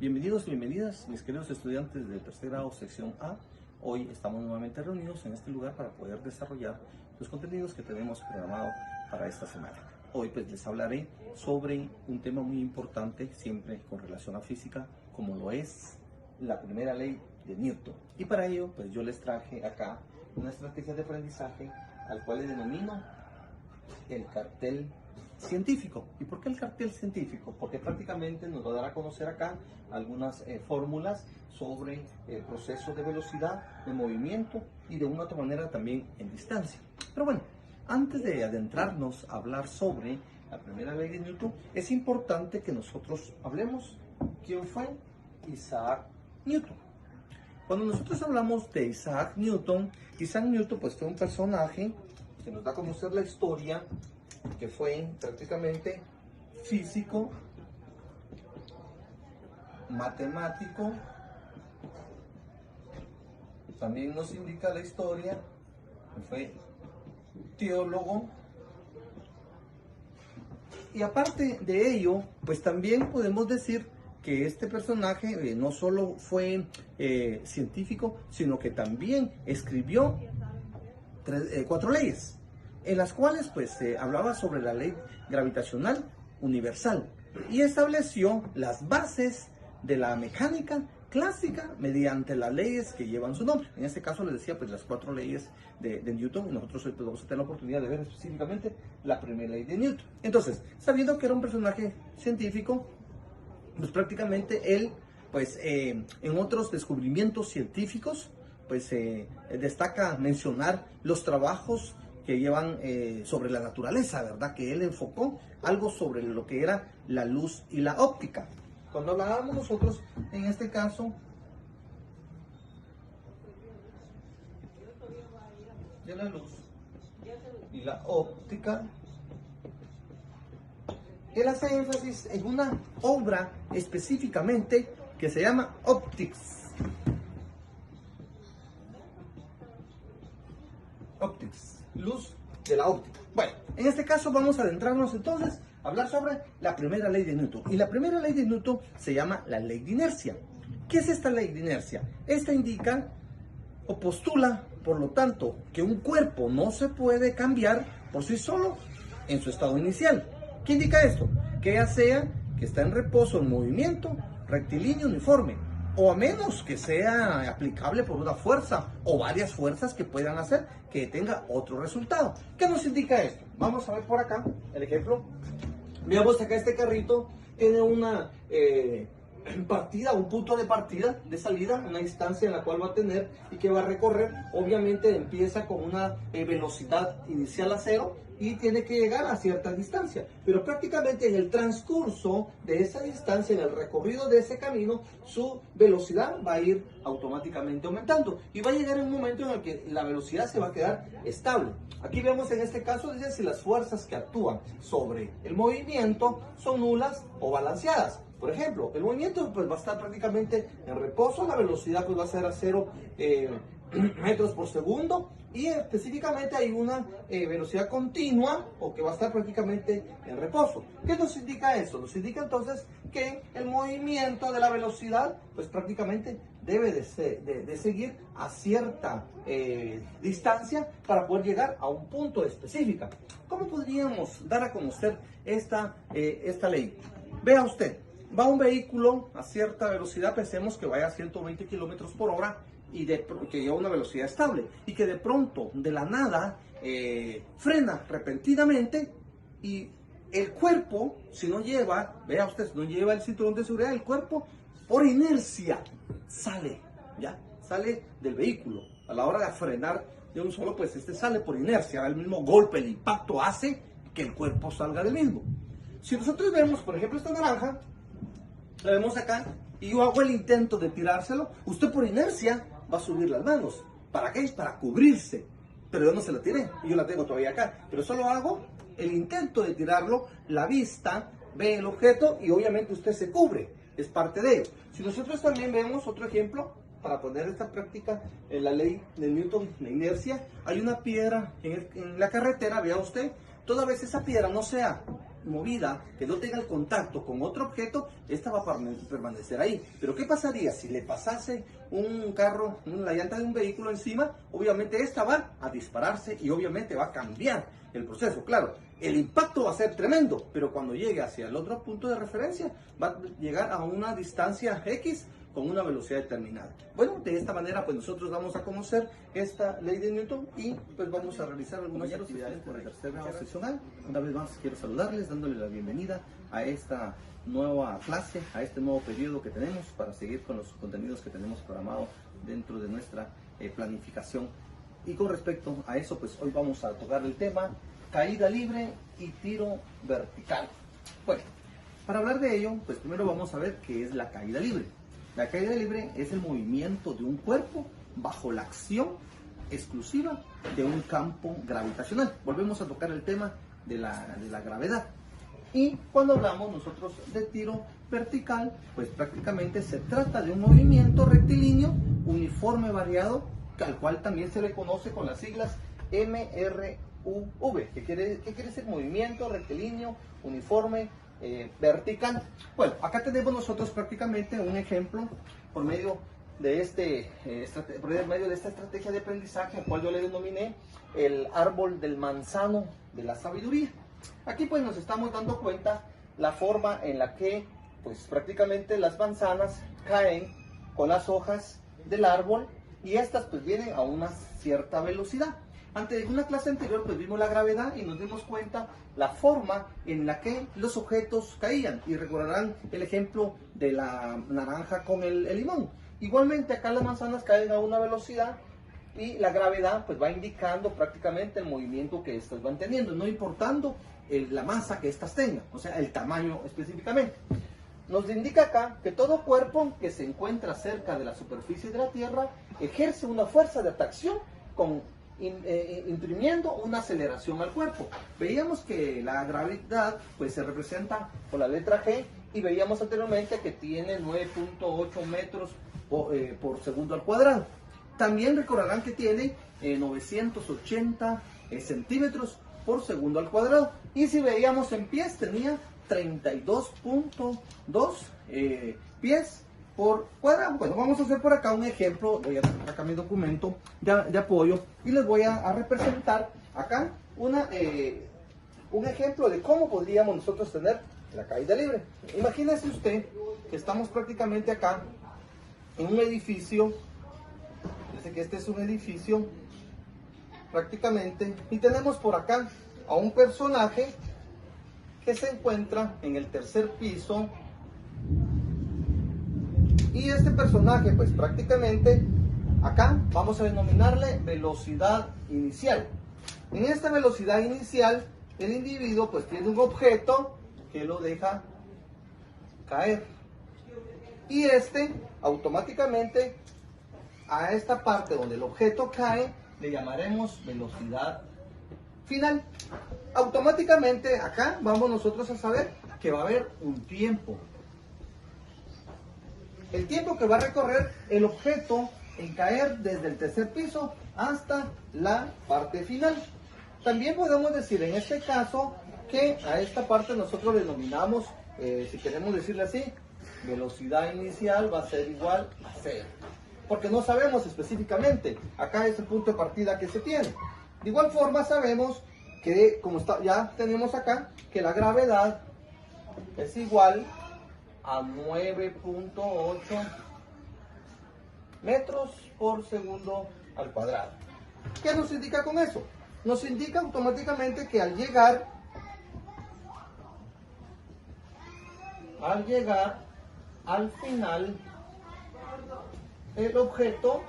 Bienvenidos y bienvenidas, mis queridos estudiantes del tercer grado, sección A. Hoy estamos nuevamente reunidos en este lugar para poder desarrollar los contenidos que tenemos programado para esta semana. Hoy pues les hablaré sobre un tema muy importante, siempre con relación a física, como lo es la primera ley de Newton. Y para ello pues yo les traje acá una estrategia de aprendizaje al cual le denomino el cartel científico. ¿Y por qué el cartel científico? Porque prácticamente nos va a dar a conocer acá algunas fórmulas sobre el proceso de velocidad, de movimiento y de una u otra manera también en distancia. Pero bueno, antes de adentrarnos a hablar sobre la primera ley de Newton, es importante que nosotros hablemos quién fue Isaac Newton. Cuando nosotros hablamos de Isaac Newton pues fue un personaje que nos da a conocer la historia, que fue prácticamente físico, matemático, también nos indica la historia que fue teólogo, y aparte de ello, pues también podemos decir que este personaje no solo fue científico, sino que también escribió 4 leyes, en las cuales pues hablaba sobre la ley gravitacional universal y estableció las bases de la mecánica clásica mediante las leyes que llevan su nombre. En este caso les decía pues las 4 leyes de Newton, y nosotros hoy pues, vamos a tener la oportunidad de ver específicamente la primera ley de Newton. Entonces, sabiendo que era un personaje científico, pues prácticamente él pues en otros descubrimientos científicos pues destaca mencionar los trabajos que llevan sobre la naturaleza, ¿verdad? Que él enfocó algo sobre lo que era la luz y la óptica. Cuando hablábamos nosotros, en este caso, de la luz y la óptica, él hace énfasis en una obra específicamente que se llama Optics. Optics, luz de la óptica. Bueno, en este caso vamos a adentrarnos entonces a hablar sobre la primera ley de Newton. Y la primera ley de Newton se llama la ley de inercia. ¿Qué es esta ley de inercia? Esta indica o postula, por lo tanto, que un cuerpo no se puede cambiar por sí solo en su estado inicial. ¿Qué indica esto? Que ya sea que está en reposo en movimiento, rectilíneo, uniforme, o a menos que sea aplicable por una fuerza o varias fuerzas que puedan hacer que tenga otro resultado. ¿Qué nos indica esto? Vamos a ver por acá el ejemplo. Veamos acá este carrito, tiene una partida, un punto de partida, de salida, una distancia en la cual va a tener y que va a recorrer. Obviamente empieza con una velocidad inicial a 0 y tiene que llegar a cierta distancia, pero prácticamente en el transcurso de esa distancia, en el recorrido de ese camino, su velocidad va a ir automáticamente aumentando y va a llegar un momento en el que la velocidad se va a quedar estable. Aquí vemos en este caso, dice, si las fuerzas que actúan sobre el movimiento son nulas o balanceadas. Por ejemplo, el movimiento pues va a estar prácticamente en reposo, la velocidad pues va a ser a 0 metros por segundo, y específicamente hay una velocidad continua o que va a estar prácticamente en reposo. ¿Qué nos indica eso? Nos indica entonces que el movimiento de la velocidad pues prácticamente debe de seguir a cierta distancia para poder llegar a un punto específico. ¿Cómo podríamos dar a conocer esta ley? Vea usted, va un vehículo a cierta velocidad, pensemos que vaya a 120 kilómetros por hora, y que lleva una velocidad estable, y que de pronto, de la nada, frena repentinamente, y el cuerpo, si no lleva, vea usted, si no lleva el cinturón de seguridad, el cuerpo, por inercia, sale del vehículo. A la hora de frenar de un solo, pues sale por inercia, el mismo golpe, el impacto hace que el cuerpo salga del mismo. Si nosotros vemos, por ejemplo, esta naranja, la vemos acá, y yo hago el intento de tirárselo, usted por inercia va a subir las manos. ¿Para qué? Para cubrirse. Pero yo no se la tiré, y yo la tengo todavía acá. Pero solo hago el intento de tirarlo, la vista ve el objeto y obviamente usted se cubre. Es parte de ello. Si nosotros también vemos otro ejemplo, para poner esta práctica en la ley de Newton, la inercia, hay una piedra en la carretera, vea usted, toda vez esa piedra no sea movida, que no tenga el contacto con otro objeto, esta va a permanecer ahí. Pero ¿qué pasaría si le pasase un carro, la llanta de un vehículo encima? Obviamente esta va a dispararse y obviamente va a cambiar el proceso. Claro, el impacto va a ser tremendo, pero cuando llegue hacia el otro punto de referencia, va a llegar a una distancia X con una velocidad determinada. Bueno, de esta manera pues nosotros vamos a conocer esta ley de Newton y pues vamos a realizar algunas actividades por el tercer grado seccional. Una vez más quiero saludarles dándoles la bienvenida a esta nueva clase, a este nuevo periodo que tenemos para seguir con los contenidos que tenemos programados dentro de nuestra planificación. Y con respecto a eso, pues hoy vamos a tocar el tema caída libre y tiro vertical. Bueno, para hablar de ello, pues primero vamos a ver qué es la caída libre. La caída libre es el movimiento de un cuerpo bajo la acción exclusiva de un campo gravitacional. Volvemos a tocar el tema de la gravedad. Y cuando hablamos nosotros de tiro vertical, pues prácticamente se trata de un movimiento rectilíneo uniforme variado, al cual también se le conoce con las siglas MRUV, que quiere decir movimiento rectilíneo uniforme vertical. Bueno, acá tenemos nosotros prácticamente un ejemplo por medio de esta estrategia de aprendizaje, al cual yo le denominé el árbol del manzano de la sabiduría. Aquí pues nos estamos dando cuenta la forma en la que pues prácticamente las manzanas caen con las hojas del árbol y estas pues vienen a una cierta velocidad. Ante una clase anterior pues vimos la gravedad y nos dimos cuenta la forma en la que los objetos caían, y recordarán el ejemplo de la naranja con el limón. Igualmente acá las manzanas caen a una velocidad y la gravedad pues va indicando prácticamente el movimiento que estas van teniendo, no importando la masa que estas tengan, o sea el tamaño específicamente. Nos indica acá que todo cuerpo que se encuentra cerca de la superficie de la Tierra ejerce una fuerza de atracción imprimiendo una aceleración al cuerpo. Veíamos que la gravedad pues se representa por la letra G y veíamos anteriormente que tiene 9.8 metros por segundo al cuadrado. También recordarán que tiene 980 centímetros por segundo al cuadrado, y si veíamos en pies tenía 32.2 pies por cuadrado. Bueno, vamos a hacer por acá un ejemplo. Voy a sacar acá mi documento de apoyo y les voy a representar acá un ejemplo de cómo podríamos nosotros tener la caída libre. Imagínese usted que estamos prácticamente acá en un edificio. Fíjense que este es un edificio prácticamente, y tenemos por acá a un personaje que se encuentra en el tercer piso. Y este personaje, pues prácticamente acá vamos a denominarle velocidad inicial. En esta velocidad inicial, el individuo pues tiene un objeto que lo deja caer. Y automáticamente a esta parte donde el objeto cae le llamaremos velocidad final. Automáticamente acá vamos nosotros a saber que va a haber un tiempo. El tiempo que va a recorrer el objeto en caer desde el tercer piso hasta la parte final. También podemos decir en este caso que a esta parte nosotros le denominamos, si queremos decirle así, velocidad inicial va a ser igual a 0. Porque no sabemos específicamente, acá es el punto de partida que se tiene. De igual forma sabemos que, ya tenemos acá, que la gravedad es igual a 9.8 metros por segundo al cuadrado. ¿Qué nos indica con eso? Nos indica automáticamente que al llegar al final, el objeto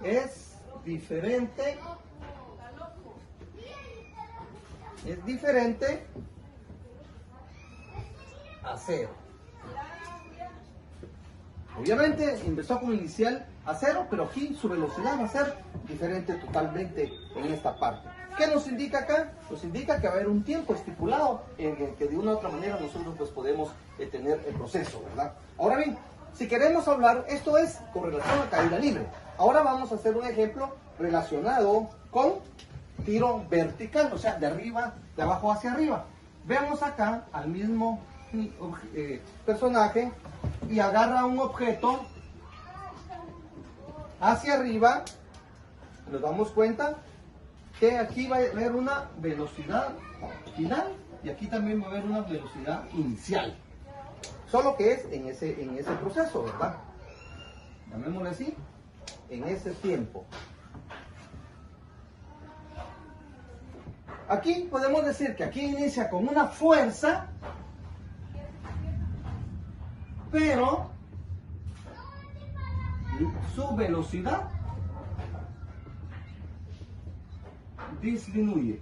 es diferente a 0. Obviamente empezó como inicial a 0, pero aquí su velocidad va a ser diferente totalmente en esta parte. ¿Qué nos indica acá? Nos indica que va a haber un tiempo estipulado en el que de una u otra manera nosotros pues podemos tener el proceso, ¿verdad? Ahora bien, si queremos hablar, esto es con relación a caída libre. Ahora vamos a hacer un ejemplo relacionado con tiro vertical, o sea, de abajo hacia arriba. Vemos acá al mismo personaje y agarra un objeto hacia arriba. Nos damos cuenta que aquí va a haber una velocidad final y aquí también va a haber una velocidad inicial. Solo que es en ese proceso, ¿verdad? Llamémosle así, en ese tiempo. Aquí podemos decir que aquí inicia con una fuerza, pero su velocidad disminuye.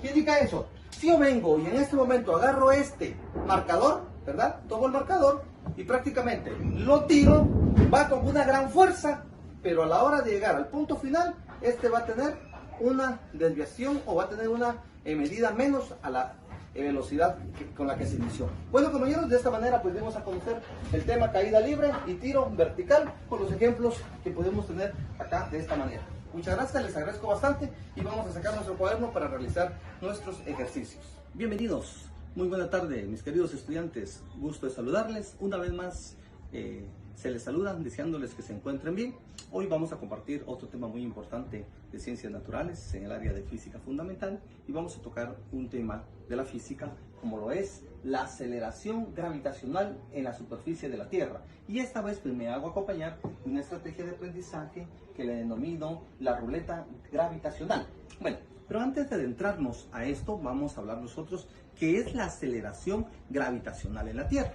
¿Qué indica eso? Si yo vengo y en este momento agarro este marcador, ¿verdad? Tomo el marcador y prácticamente lo tiro, va con una gran fuerza, pero a la hora de llegar al punto final, este va a tener una desviación o va a tener una medida menos a la velocidad con la que se inició. Bueno, compañeros, de esta manera pues vamos a conocer el tema caída libre y tiro vertical con los ejemplos que podemos tener acá de esta manera. Muchas gracias, les agradezco bastante y vamos a sacar nuestro cuaderno para realizar nuestros ejercicios. Bienvenidos, muy buena tarde mis queridos estudiantes, gusto de saludarles una vez más. Se les saludan deseándoles que se encuentren bien. Hoy vamos a compartir otro tema muy importante de ciencias naturales en el área de física fundamental y vamos a tocar un tema de la física como lo es la aceleración gravitacional en la superficie de la Tierra. Y esta vez pues me hago acompañar de una estrategia de aprendizaje que le denomino la ruleta gravitacional. Bueno, pero antes de adentrarnos a esto vamos a hablar nosotros qué es la aceleración gravitacional en la Tierra.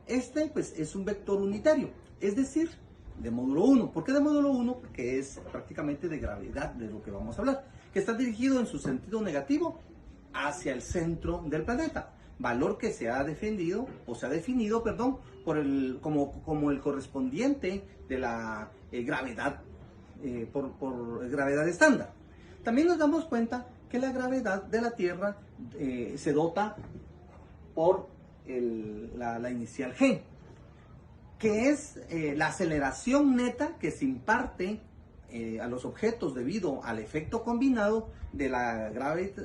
Este pues es un vector unitario, es decir, de módulo 1. ¿Por qué de módulo 1? Porque es prácticamente de gravedad de lo que vamos a hablar, que está dirigido en su sentido negativo hacia el centro del planeta, valor que se ha definido, perdón, como el correspondiente de la gravedad por gravedad estándar. También nos damos cuenta que la gravedad de la Tierra se dota por la inicial G, que es la aceleración neta que se imparte a los objetos debido al efecto combinado de la gravedad,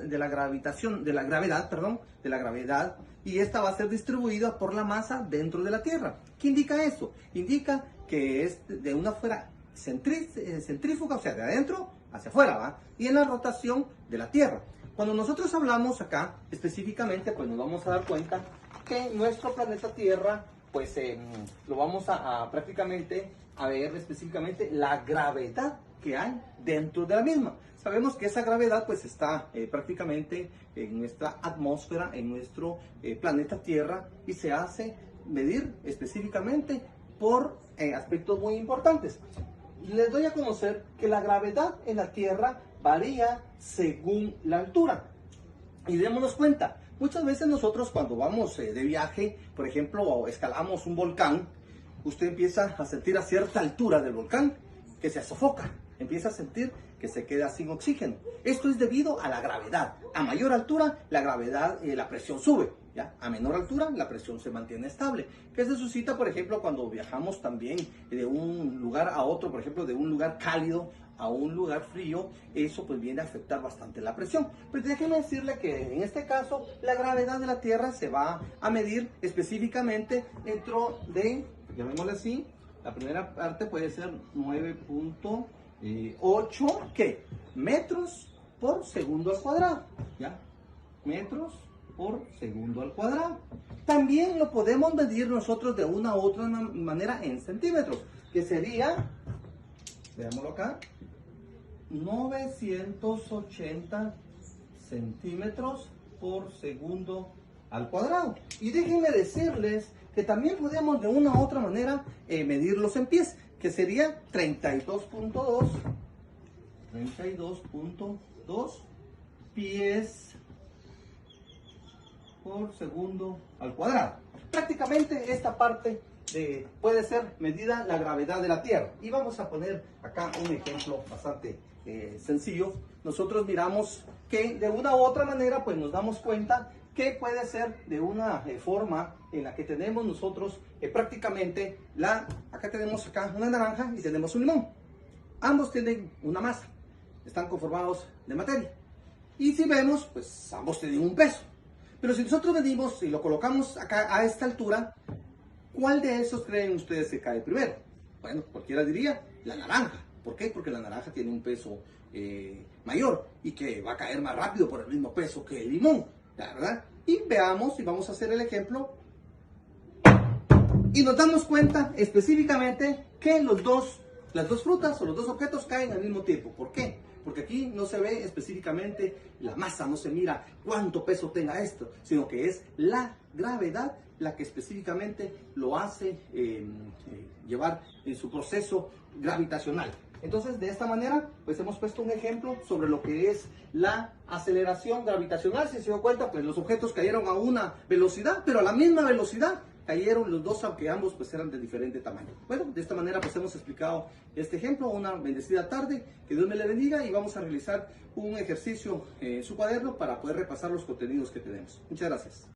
y esta va a ser distribuida por la masa dentro de la Tierra. ¿Qué indica eso? Indica que es de una fuera centrífuga, o sea, de adentro hacia afuera, ¿va? Y en la rotación de la Tierra. Cuando nosotros hablamos acá específicamente, pues nos vamos a dar cuenta que nuestro planeta Tierra, pues lo vamos a prácticamente a ver específicamente la gravedad que hay dentro de la misma. Sabemos que esa gravedad pues está prácticamente en nuestra atmósfera, en nuestro planeta Tierra, y se hace medir específicamente por aspectos muy importantes. Les doy a conocer que la gravedad en la Tierra varía según la altura. Y démonos cuenta, muchas veces nosotros cuando vamos de viaje, por ejemplo, o escalamos un volcán, usted empieza a sentir a cierta altura del volcán que se sofoca, empieza a sentir que se queda sin oxígeno. Esto es debido a la gravedad. A mayor altura, la gravedad, la presión sube, ¿ya? A menor altura, la presión se mantiene estable. ¿Qué se suscita, por ejemplo, cuando viajamos también de un lugar a otro, por ejemplo, de un lugar cálido a un lugar frío? Eso pues viene a afectar bastante la presión. Pues déjeme decirle que en este caso la gravedad de la Tierra se va a medir específicamente dentro de, llamémosle así, la primera parte puede ser 9.8 ¿qué? Metros por segundo al cuadrado, ¿ya? Metros por segundo al cuadrado. También lo podemos medir nosotros de una u otra manera en centímetros, que sería, veámoslo acá, 980 centímetros por segundo al cuadrado. Y déjenme decirles que también podemos de una u otra manera medirlos en pies, que sería 32.2 pies por segundo al cuadrado. Prácticamente esta parte puede ser medida la gravedad de la Tierra. Y vamos a poner acá un ejemplo bastante sencillo. Nosotros miramos que de una u otra manera pues nos damos cuenta que puede ser de una forma en la que tenemos nosotros prácticamente acá tenemos acá una naranja y tenemos un limón. ambos tienen una masa, están conformados de materia. Y si vemos, pues ambos tienen un peso. Pero si nosotros venimos y lo colocamos acá a esta altura, ¿cuál de esos creen ustedes que cae primero? Bueno, cualquiera diría la naranja. ¿Por qué? Porque la naranja tiene un peso mayor y que va a caer más rápido por el mismo peso que el limón, ¿verdad? Y veamos y vamos a hacer el ejemplo. Y nos damos cuenta específicamente que las dos frutas o los dos objetos caen al mismo tiempo. ¿Por qué? Porque aquí no se ve específicamente la masa, no se mira cuánto peso tenga esto, sino que es la gravedad la que específicamente lo hace llevar en su proceso gravitacional. Entonces, de esta manera, pues hemos puesto un ejemplo sobre lo que es la aceleración gravitacional. Si se dio cuenta, pues los objetos cayeron a una velocidad, pero a la misma velocidad cayeron los dos, aunque ambos pues eran de diferente tamaño. Bueno, de esta manera pues hemos explicado este ejemplo. Una bendecida tarde, que Dios me le bendiga, y vamos a realizar un ejercicio en su cuaderno para poder repasar los contenidos que tenemos. Muchas gracias.